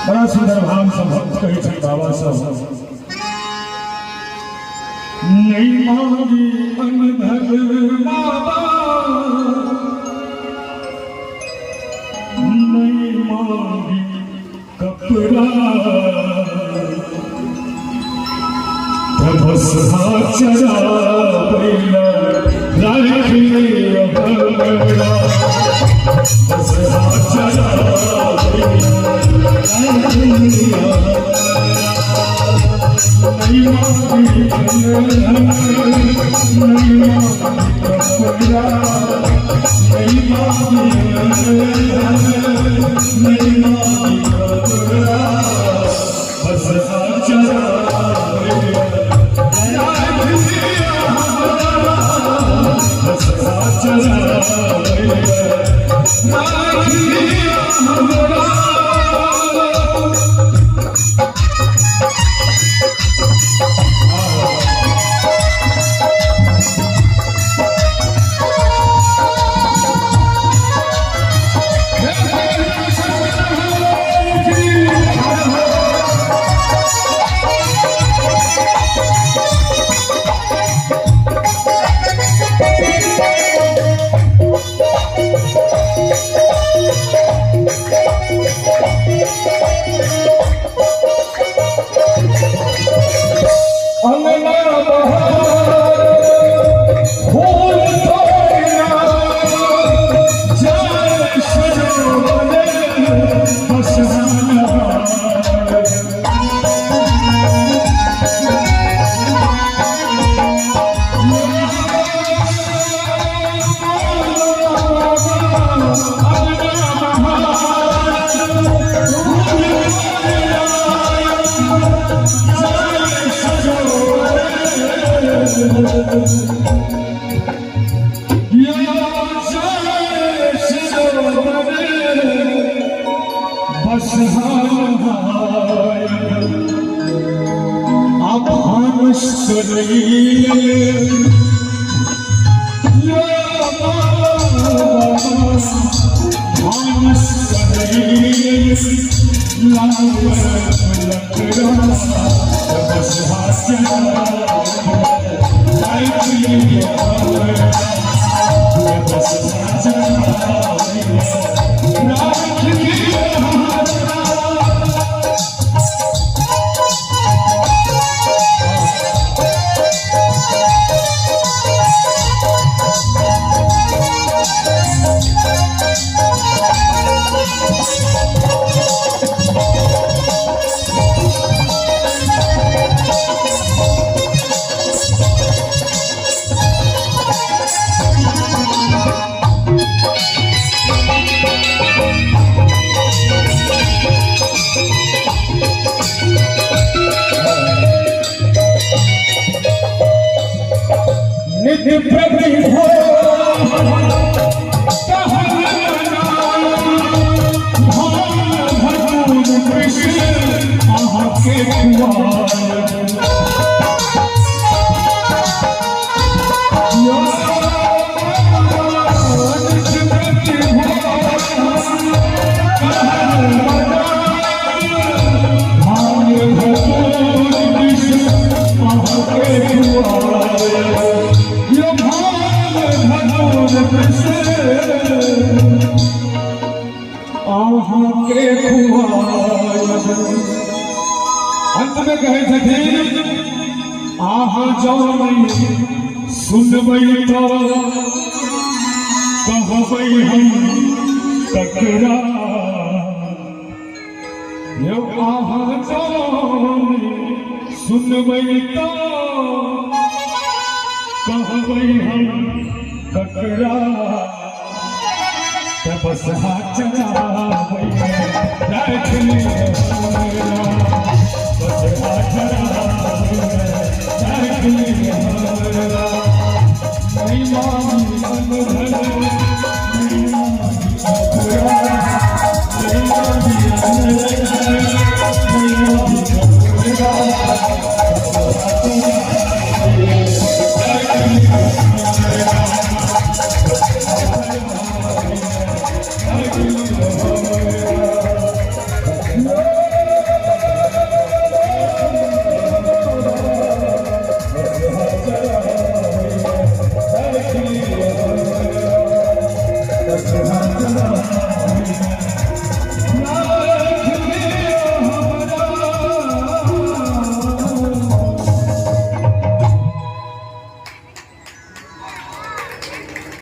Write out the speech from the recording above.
बड़ा सुंदर भाव सब भक्त कहे थे बाबा सब नहीं मांगी अनधन बाबा नहीं मांगी कपड़ा बस चरा बस चरा नहीं मांगी कपड़ा नहीं मांगी कपड़ा बस चरा अंत में कहे छथिन आहा जानी सुनबई तो कहबई हम तकरा यो आहा जानी सुनबई तो कहबई हम तकरा बस चराबई राख ले बस चराबई राख ले नहीं मांगी अनधन नहीं मांगी कपड़ा नहीं मांगी अनधन नहीं मांगी कपड़ा Hare